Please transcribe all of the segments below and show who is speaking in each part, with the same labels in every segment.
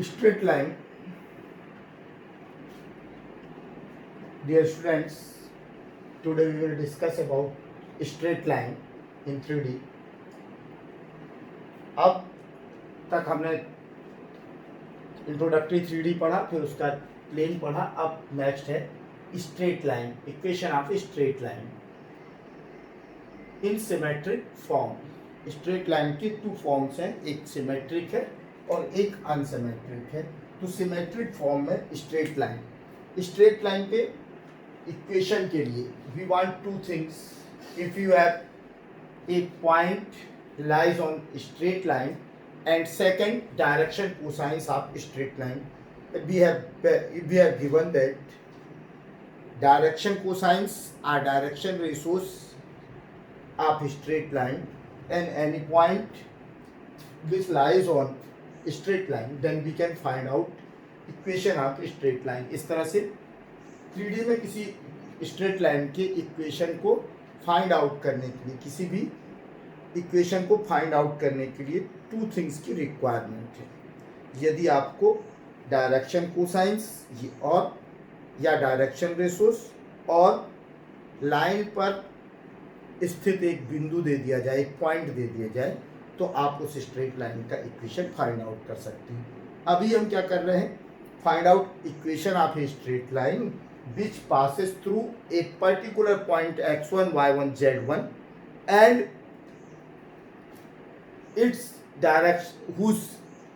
Speaker 1: Straight line, dear students, today we will discuss about straight line in 3D. अब तक हमने introductory 3D पढ़ा, फिर उसका प्लेन पढ़ा. अब नेक्स्ट है straight line, equation of straight line in symmetric form. Straight line के टू फॉर्म्स हैं, एक सिमेट्रिक है और एक अनसिमेट्रिक है. तो सिमेट्रिक फॉर्म में स्ट्रेट लाइन के इक्वेशन के लिए we want two things. If you have a point lies on straight line and second direction cosines of straight line, we have given that direction cosines are direction ratios of straight line and any point which lies on straight line, then we can find out equation of straight line. इस तरह से 3D में किसी straight line के equation को find out करने के लिए, किसी भी इक्वेशन को फाइंड आउट करने के लिए टू थिंग्स की रिक्वायरमेंट है. यदि आपको डायरेक्शन कोसाइंस और या डायरेक्शन रेशोस और लाइन पर स्थित एक बिंदु दे दिया जाए, एक पॉइंट दे दिया जाए, तो आप उस स्ट्रेट लाइन का इक्वेशन फाइंड आउट कर सकते हैं. अभी हम क्या कर रहे हैं, find out equation of A straight line which passes through a particular point x1 y1 z1 and its whose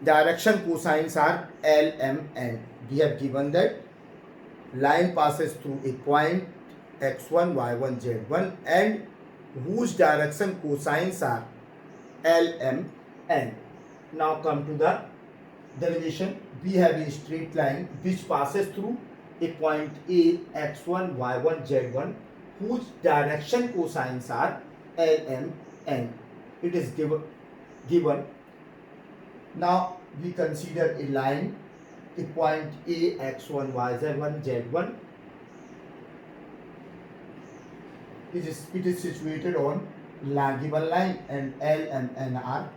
Speaker 1: direction cosines are L, M, N. We have given that line passes through a point x1, y1, z1 and whose direction cosines are L, M, N. Now come to the derivation. We have a straight line which passes through a point A, x1, y1, z1 whose direction cosines are L, M, N. It is given. Now we consider a line, a point A, x1, y1, z1. It is situated on given line and L and N are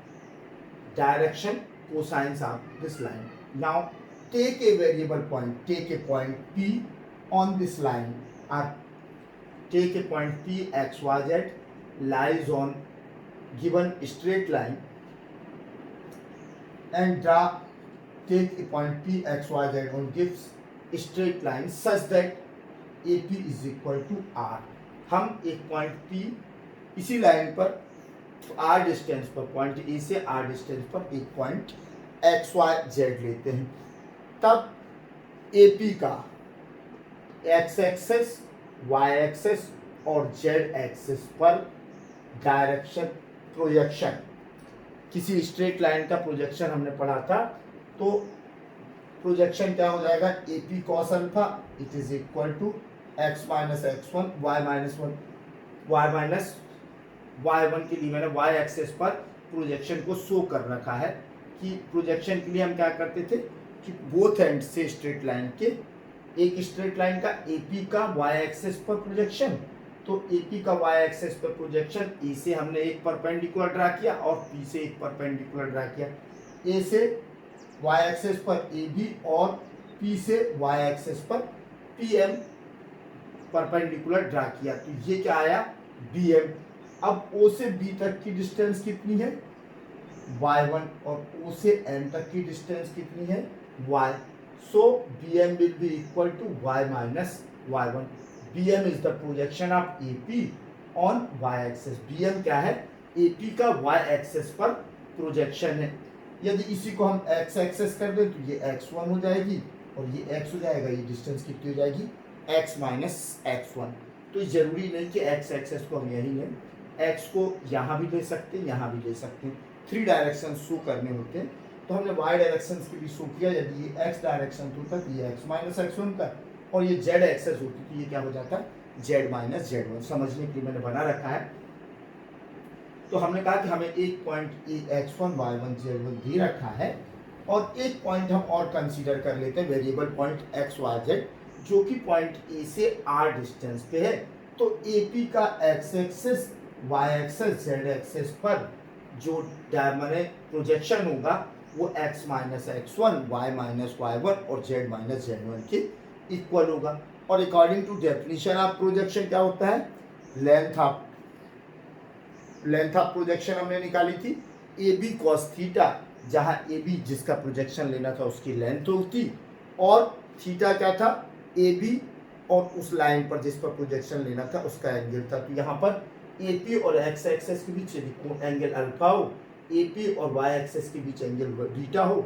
Speaker 1: direction cosines of this line. Now take a variable point, take a point P on this line, or take a point P x, y, z lies on given straight line and take a point P x, y, z on gives straight line such that AP is equal to R. हम एक point P इसी line पर R distance पर, point A से R distance पर एक point x, y, z लेते हैं. तब AP का x एक्सेस, y एक्सेस और z एक्सेस पर डायरेक्शन प्रोजेक्शन, किसी स्ट्रेट लाइन का प्रोजेक्शन हमने पढ़ा था, तो प्रोजेक्शन क्या हो जाएगा, A P cos alpha it is equal to x minus x one y minus one y minus y one के लिए मैंने वाई एक्सेस पर प्रोजेक्शन को शो कर रखा है. कि प्रोजेक्शन के लिए हम क्या करते थे कि बोथ एंड से स्ट्रेट लाइन के, एक स्ट्रेट लाइन का ए पी का वाई एक्सेस पर प्रोजेक्शन, तो AP का y एक्सेस पर प्रोजेक्शन E से हमने एक परपेंडिकुलर ड्रा किया और P से एक परपेंडिकुलर ड्रा किया. A से y एक्सेस पर AB और P से y एक्सेस पर PM परपेंडिकुलर ड्रा किया. तो ये क्या आया, BM. अब O से B तक की डिस्टेंस कितनी है, y1 और O से M तक की डिस्टेंस कितनी है, y. So BM will be equal to y minus y1. BM is the projection of AP on y axis. BM क्या है, AP का y axis पर प्रोजेक्शन है. यदि इसी को हम x एक्सेस कर दें तो ये x1 हो जाएगी और ये x हो जाएगा. ये डिस्टेंस कितनी हो जाएगी, x माइनस x1. तो जरूरी नहीं कि x एक्सेस को हम यही लें, x को यहाँ भी ले सकते हैं, यहाँ भी ले सकते हैं. 3 डायरेक्शन शो करने होते हैं, तो हमने y डायरेक्शन की भी शो किया. यदि ये x डायरेक्शन होता तो ये x माइनस x1 का, और ये z एक्सेस होती तो ये क्या हो जाता है, z माइनस z1. समझने के लिए मैंने बना रखा है. तो हमने कहा कि हमें एक पॉइंट x1 y1 z1 दे रखा है और एक पॉइंट हम और कंसीडर कर लेते हैं, variable point x y z, जो कि पॉइंट A से R डिस्टेंस पे है. तो AP का x axis y axis z axis पर जो मैंने प्रोजेक्शन होगा वो x minus x1, y minus y1 और z माइनस z1 के इक्वल होगा। और according to definition of projection क्या होता है, लेंथ ऑफ प्रोजेक्शन हमने निकाली थी ए बी कॉस थीटा, जहाँ ए बी जिसका प्रोजेक्शन लेना था उसकी लेंथ होती, और थीटा क्या था, ए बी और उस लाइन पर जिस पर प्रोजेक्शन लेना था उसका एंगल था। तो यहाँ पर ए पी और एक्स एक्सेस के बीच यदि एंगल अल्फा हो, ए पी और वाई एक्सेस के बीच एंगल बीटा हो,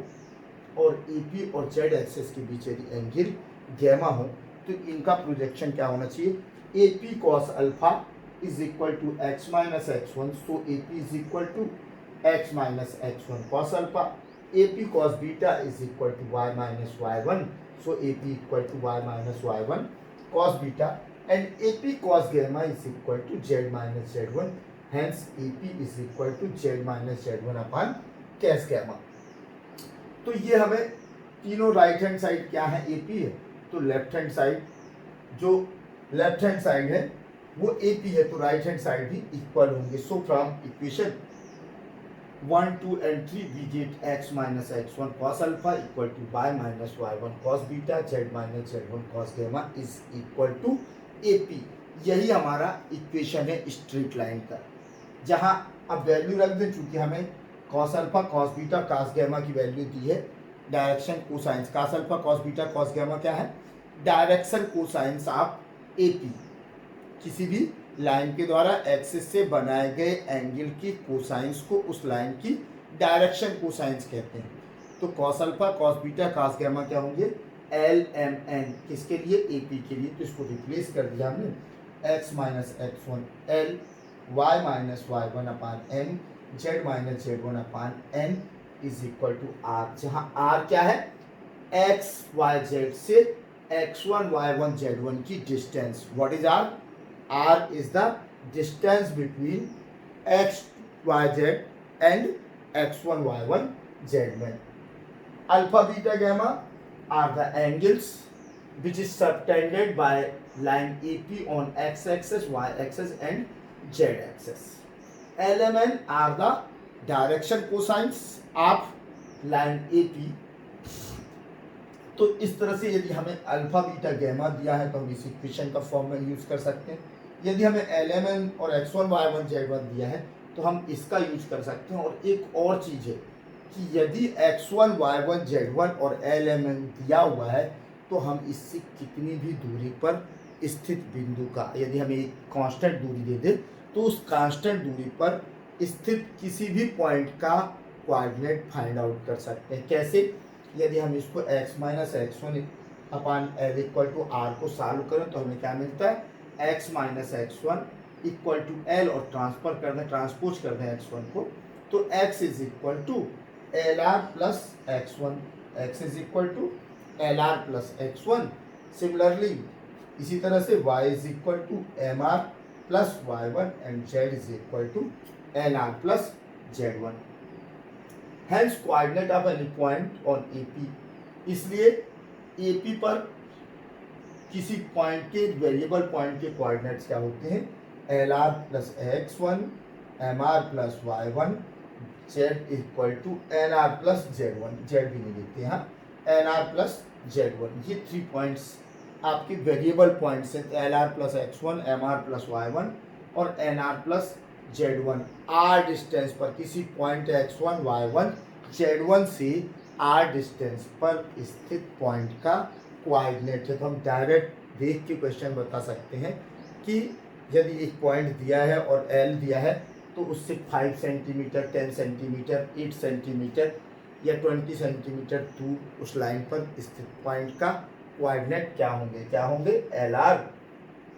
Speaker 1: और ए पी और जेड एक्सेस के बीच यदि एंगल गैमा हो, तो इनका प्रोजेक्शन क्या होना चाहिए, ए P cos alpha is equal to x minus x1, so AP is equal to x minus x1 cos alpha. AP cos beta is equal to y minus y1, so AP equal to y minus y1 cos beta, and AP cos gamma is equal to z minus z1, hence AP is equal to z minus z1 upon cos gamma. तो ये हमें तीनों right hand side क्या है, AP है, तो left hand side जो left hand side है वो AP है, तो राइट हैंड साइड भी इक्वल होंगे। So from equation 1, 2 and 3 we get x minus x1 cos alpha equal to y minus y1 cos beta, z minus z1 cos gamma is equal to AP। यही हमारा equation है straight line का, जहाँ अब value रख दें, चूंकि हमें cos alpha cos beta cos gamma की वैल्यू दी है, direction cosines cos alpha cos beta cos gamma क्या है, डायरेक्शन कोसाइंस ऑफ AP, किसी भी लाइन के द्वारा एक्सिस से बनाए गए एंगल की कोसाइंस को उस लाइन की डायरेक्शन कोसाइंस कहते हैं। तो cos alpha cos beta cos gamma क्या होंगे, एल एम एन, किसके लिए, AP के लिए, तो इसको रिप्लेस कर दिया हमने, x minus x1 L, y minus y1 upon N, z minus z1 upon N is equal to R, जहाँ आर क्या है, x y z से x1 y1 z1 की distance. What is R, R is the distance between x, y, z and x1, y1, z1. Alpha, beta, gamma are the angles which is subtended by line AP on x-axis, y-axis and z-axis. L, M, N are the direction cosines of line AP. तो इस तरह से यदि हमें alpha beta gamma दिया है तो हम इस इक्वेशन का फॉर्म में यूज कर सकते हैं। यदि हमें एल एम एन और x1 y1 z1 दिया है तो हम इसका यूज कर सकते हैं। और एक और चीज़ है कि यदि x1 y1 z1 और एल एम एन दिया हुआ है तो हम इससे कितनी भी दूरी पर स्थित बिंदु का, यदि हमें एक कांस्टेंट दूरी दे दे तो उस कांस्टेंट दूरी पर स्थित किसी भी पॉइंट का कोऑर्डिनेट फाइंड आउट कर सकते हैं। कैसे, यदि हम इसको x minus x1 upon L equal to R को सॉल्व करें तो हमें क्या मिलता है, x minus x1 equal to L, और ट्रांसफर कर दें, ट्रांसपोज कर दें x1 को, तो x is equal to L R plus x1, x is equal to L R plus x1। Similarly इसी तरह से y is equal to M R plus y1 and z is equal to L R plus z1। Hence coordinate of any point on AP, इसलिए AP पर किसी point के, variable point के coordinates क्या होते हैं, L R plus x1 M R plus y1 z equal to N R plus z1, z भी नहीं लिखते यहाँ, एन आर प्लस z1। ये 3 पॉइंट्स आपके वेरिएबल पॉइंट्स हैं, L R plus x1 M R plus y1 और N R plus z1। r distance पर किसी पॉइंट x1 y1 z1 से r डिस्टेंस पर स्थित पॉइंट का कोऑर्डिनेट है। तो हम डायरेक्ट देख के क्वेश्चन बता सकते हैं कि यदि एक पॉइंट दिया है और l दिया है तो उससे 5 सेंटीमीटर, 10 सेंटीमीटर, 8 सेंटीमीटर या 20 सेंटीमीटर दूर उस लाइन पर स्थित पॉइंट का कोऑर्डिनेट क्या होंगे, L R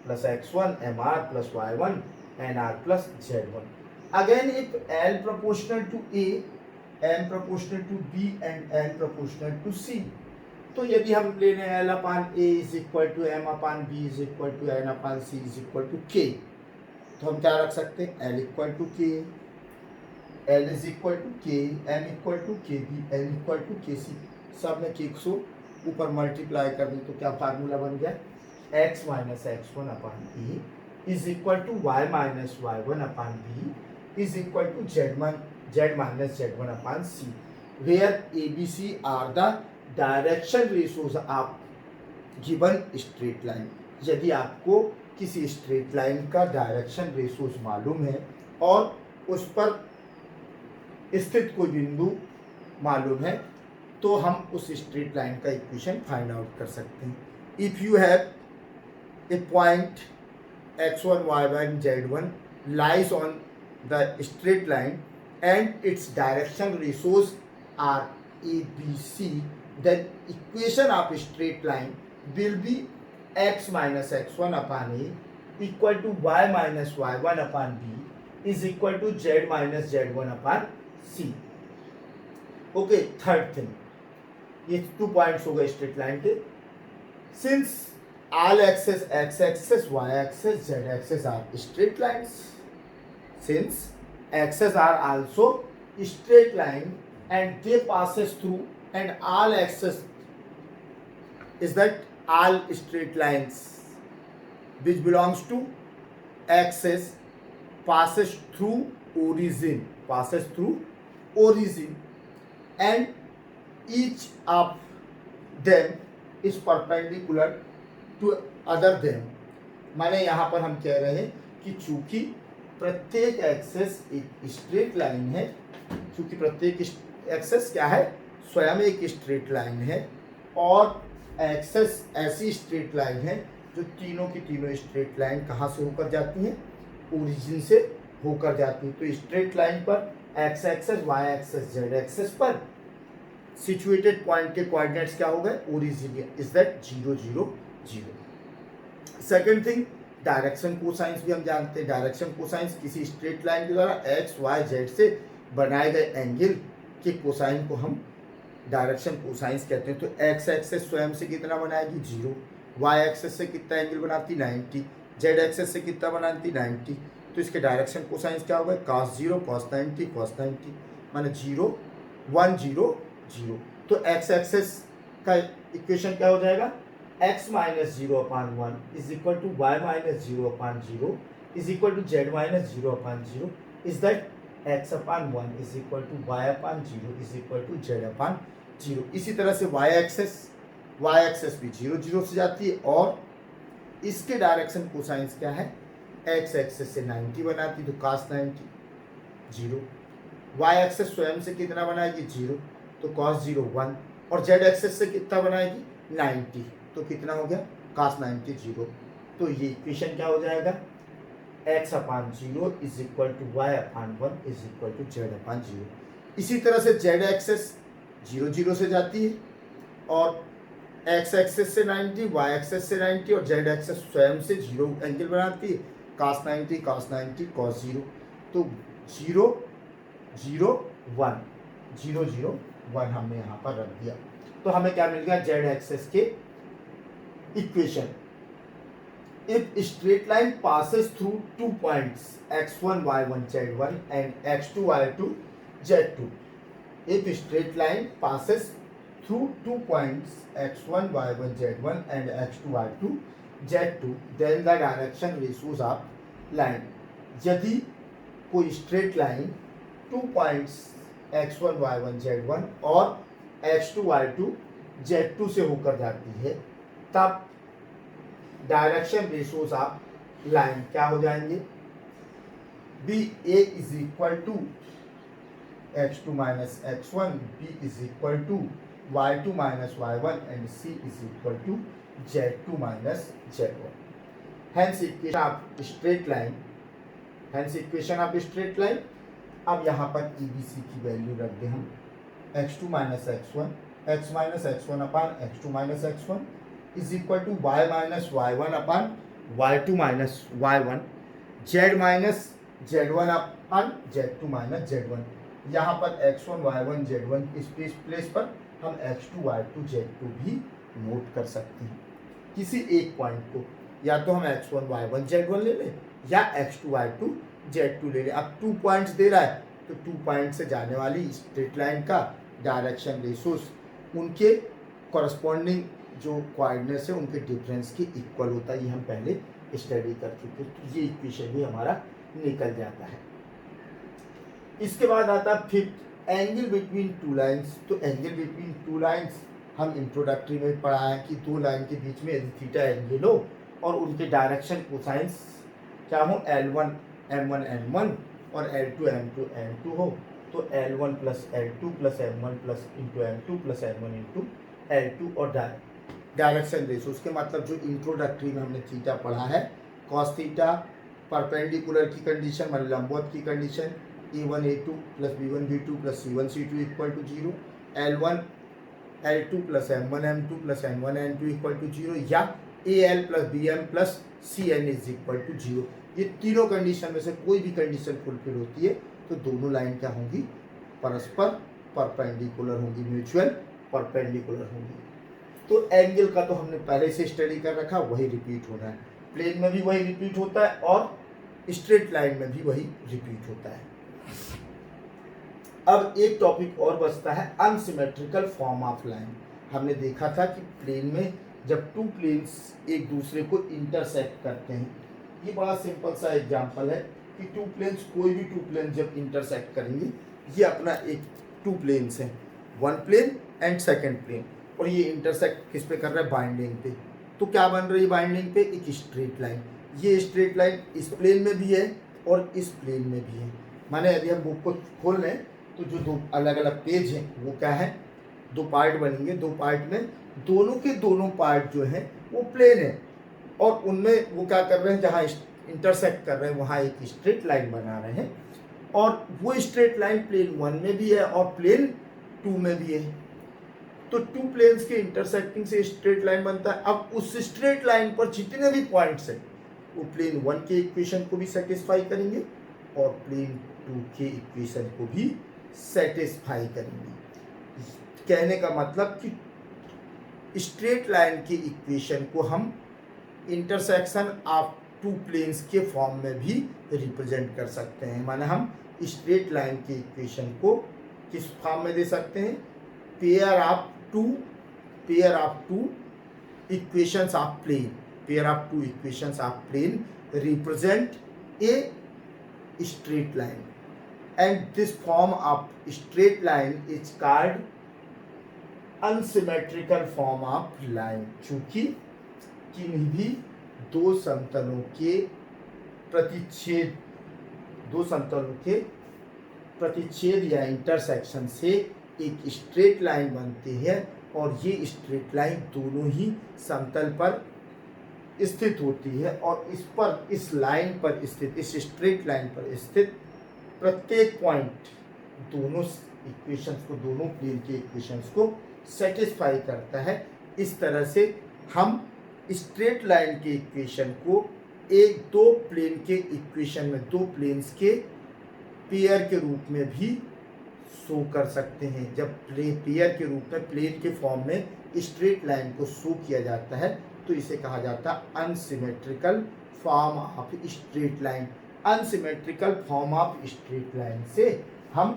Speaker 1: plus x1 M R plus y1 nr plus z1. Again, if L proportional to A, M proportional to B and N proportional to C, तो यदि हम ले लें L upon A is equal to M upon B is equal to N upon C is equal to K, तो हम क्या रख सकते हैं, L equal to K, L is equal to K, M equal to K B, N equal to K C, सब में K को ऊपर मल्टीप्लाई कर दें तो क्या फार्मूला बन गया, x minus x1 upon E is equal to y minus y1 upon b is equal to z minus z1 upon c। where ABC are the direction ratios of given straight line। यदि आपको किसी straight line का direction ratios मालूम है और उस पर स्थित कोई बिंदु मालूम है तो हम उस स्ट्रेट लाइन का इक्वेशन फाइंड आउट कर सकते हैं। If you have a point x1 y1 z1 lies on the straight line and its direction ratios are a b c, then equation of straight line will be x minus x1 upon a equal to y minus y1 upon b is equal to z minus z1 upon c। Okay, third thing, ये 2 points हो गए straight line के। Since all axis x axis y axis z axis are straight lines, since axes are also straight line and they passes through, and all axes is that all straight lines which belongs to axis passes through origin and each of them is perpendicular to other them. माने यहाँ पर हम कह रहे हैं कि चूंकि प्रत्येक एक्सेस एक स्ट्रेट लाइन है, चूंकि प्रत्येक एक्सेस क्या है, स्वयं एक स्ट्रेट लाइन है, और एक्सेस ऐसी स्ट्रेट लाइन है जो तीनों की तीनों स्ट्रेट लाइन कहाँ से होकर जाती हैं, ओरिजिन से होकर जाती है। तो स्ट्रेट लाइन पर x axis y axis z axis पर सिचुएटेड पॉइंट के कोऑर्डिनेट्स क्या हो गए, origin, is that 0 0 0। Second thing, direction cosines भी हम जानते हैं। डायरेक्शन कोसाइंस किसी स्ट्रेट लाइन के द्वारा एक्स वाई जेड से बनाए गए एंगल के कोसाइन को हम डायरेक्शन कोसाइंस कहते हैं। तो एक्स एक्सेस स्वयं से कितना बनाएगी, 0, वाई एक्सेस से कितना एंगल बनाती 90, जेड एक्सेस से कितना बनाती 90। तो इसके डायरेक्शन कोसाइंस क्या हो गए, cos 0 cos 90 माने 0 1 0 0। तो एक्स एक्सेस का इक्वेशन क्या हो जाएगा, x minus 0 upon 1 is equal to y minus 0 upon 0 is equal to z minus 0 upon 0 is that x upon 1 is equal to y upon 0 is equal to z upon 0। इसी तरह से y access भी 0 0 से जाती है और इसके direction cosines क्या है, x एक्सेस से 90 बनाती तो cos 90 0, y एक्सेस स्वयं से कितना बनाएगी 0 तो cos 0 1, और z एक्सेस से कितना बनाएगी 90 तो कितना हो गया cos 90 0। तो ये इक्वेशन क्या हो जाएगा, x upon 0 is equal to y upon 1 is equal to z upon 0। इसी तरह से z एक्सेस 0 0 से जाती है और x एक्सेस से 90, y एक्सेस से 90 और z एक्सेस स्वयं से 0 एंगल बनाती है, cos 90 cos 0। तो 0 0 1 0 0 1 हमने यहाँ पर रख दिया। तो हमें क्या मिल गया, z एक्सेस के equation. If straight line passes through 2 points x1 y1 z1 and x2 y2 z2, if straight line passes through 2 points x1 y1 z1 and x2 y2 z2, then the direction ratios of line। यदि कोई straight line 2 points x1 y1 z1 और x2 y2 z2 से होकर जाती है तब direction ratios of line क्या हो जाएंगे, b a is equal to x2 minus x1, b is equal to y2 minus y1 and c is equal to z2 minus z1। Hence equation of straight line. अब यहाँ पर EBC की value रख दें हम, x2 minus x1 x minus x1 upon x2 minus x1 is equal to y minus y1 upon y2 minus y1, z minus z1 upon z2 minus z1। यहाँ पर x1 y1 z1 इस place पर हम x2 y2 z2 भी note कर सकते हैं। किसी एक पॉइंट को या तो हम x1 y1 z1 ले लें या x2 y2 z2 ले लें। अब 2 पॉइंट्स दे रहा है तो 2 पॉइंट से जाने वाली स्ट्रेट लाइन का डायरेक्शन रेशियोज उनके कॉरस्पॉन्डिंग जो कोऑर्डिनेट्स है उनके डिफरेंस के इक्वल होता है। ये हम पहले स्टडी कर चुके, तो ये इक्वेशन भी हमारा निकल जाता है। इसके बाद आता है fifth angle between two lines, तो एंगल बिटवीन टू लाइन्स हम इंट्रोडक्टरी में पढ़ा है कि दो लाइन के बीच में यदि थीटा एंगल हो और उनके डायरेक्शन कोसाइंस क्या हो, L1 M1 N1 और L2 M2 N2 हो, तो L1 plus L2 plus M1 plus into M2 plus M1 into L2 और डायरेक्शन रेशो। उसके मतलब जो इंट्रोडक्टरी में हमने थीटा पढ़ा है, कॉस थीटा, परपेंडिकुलर की कंडीशन मतलब लंबवत की condition, A1 A2 plus B1 B2 plus C1 C2 equal to 0, L1 L2 plus M1 M2 plus N1 N2 equal to 0, या AL plus BM plus CN is equal to 0। ये तीनों condition में से कोई भी कंडीशन फुलफिल होती है तो दोनों लाइन क्या होंगी, परस्पर परपेंडिकुलर होंगी, म्यूचुअल परपेंडिकुलर होंगी। तो एंगल का तो हमने पहले से स्टडी कर रखा, वही रिपीट होना है, प्लेन में भी वही रिपीट होता है और स्ट्रेट लाइन में भी वही रिपीट होता है। अब एक टॉपिक और बचता है, अनसिमेट्रिकल फॉर्म ऑफ लाइन। हमने देखा था कि प्लेन में जब टू प्लेन्स एक दूसरे को इंटरसेक्ट करते हैं, ये बड़ा सिंपल सा एग्जांपल है कि टू प्लेन्स, कोई भी टू प्लेन जब इंटरसेक्ट करेंगे, ये अपना एक टू प्लेन्स है, one plane and second plane, और ये इंटरसेक्ट किस पे कर रहा है, बाइंडिंग पे। तो क्या बन रही है बाइंडिंग पे, एक स्ट्रेट लाइन। ये स्ट्रेट लाइन इस प्लेन में भी है और इस प्लेन में भी है। माने यदि हम बुक को खोल लें तो जो दो अलग अलग पेज हैं वो क्या है, दो पार्ट बनेंगे, दो पार्ट में दोनों के दोनों पार्ट जो हैं वो प्लेन है और उनमें वो क्या कर रहे हैं, जहाँ इंटरसेक्ट कर रहे हैं वहाँ एक स्ट्रेट लाइन बना रहे हैं, और वो स्ट्रेट लाइन प्लेन 1 में भी है और प्लेन 2 में भी है। तो टू प्लेन्स के इंटरसेक्टिंग से स्ट्रेट लाइन बनता है। अब उस स्ट्रेट लाइन पर जितने भी पॉइंट्स हैं वो प्लेन 1 के इक्वेशन को भी सेटिस्फाई करेंगे और प्लेन 2 के इक्वेशन को भी सेटिस्फाई करेंगे। कहने का मतलब कि स्ट्रेट लाइन के इक्वेशन को हम इंटरसेक्शन ऑफ टू प्लेन्स के फॉर्म में भी रिप्रेजेंट कर सकते हैं। माने हम स्ट्रेट लाइन के इक्वेशन को किस फॉर्म में दे सकते हैं, pair of two equations of plane, pair of two equations of plane represent a straight line, and this form of straight line is called unsymmetrical form of line. चूंकि किन्हीं भी दो समतलों के प्रतिच्छेद या इंटरसेक्शन से एक स्ट्रेट लाइन बनती है और ये स्ट्रेट लाइन दोनों ही समतल पर स्थित होती है, और इस लाइन पर स्थित, इस स्ट्रेट लाइन पर स्थित प्रत्येक पॉइंट दोनों इक्वेशंस को, दोनों प्लेन के इक्वेशंस को सेटिस्फाई करता है। इस तरह से हम स्ट्रेट लाइन के इक्वेशन को एक दो प्लेन के इक्वेशन में, दो प्लेन्स के पेयर के रूप में भी शो कर सकते हैं। जब पेयर के रूप में, प्लेन के फॉर्म में स्ट्रेट लाइन को शो किया जाता है तो इसे कहा जाता है unsymmetrical form of straight line. Unsymmetrical form of straight line से हम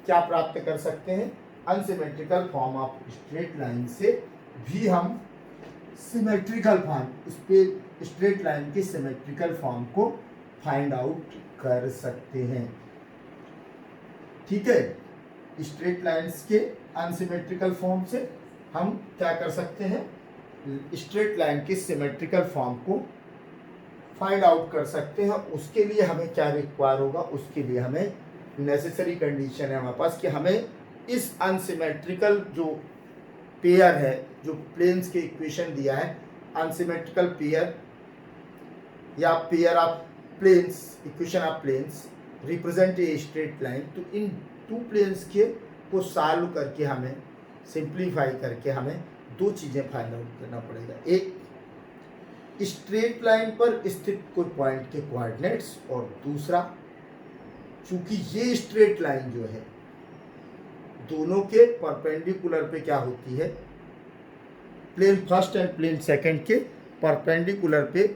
Speaker 1: क्या प्राप्त कर सकते हैं, unsymmetrical form of straight line से भी हम सिमेट्रिकल फॉर्म, स्ट्रेट लाइन की सिमेट्रिकल फॉर्म को फाइंड आउट कर सकते हैं। ठीक है, स्ट्रेट लाइन्स के अनसिमेट्रिकल फॉर्म से हम क्या कर सकते हैं, स्ट्रेट लाइन की सिमेट्रिकल फॉर्म को फाइंड आउट कर सकते हैं। उसके लिए हमें क्या रिक्वायर होगा, उसके लिए हमें नेसेसरी कंडीशन है हमारे पास कि हमें इस अनसिमेट्रिकल जो पेयर है, जो प्लेन्स के इक्वेशन दिया है, अनसिमेट्रिकल पेयर या pair of planes, equation of planes represent a straight line. तो इन टू प्लेन्स के को सॉल्व करके हमें, सिंप्लीफाई करके हमें दो चीज़ें फाइंड आउट करना पड़ेगा। एक, स्ट्रेट लाइन पर स्थित कोई पॉइंट के कोऑर्डिनेट्स, और दूसरा, चूंकि ये स्ट्रेट लाइन जो है दोनों के परपेंडिकुलर पे क्या होती है, plane first and plane second के परपेंडिकुलर पे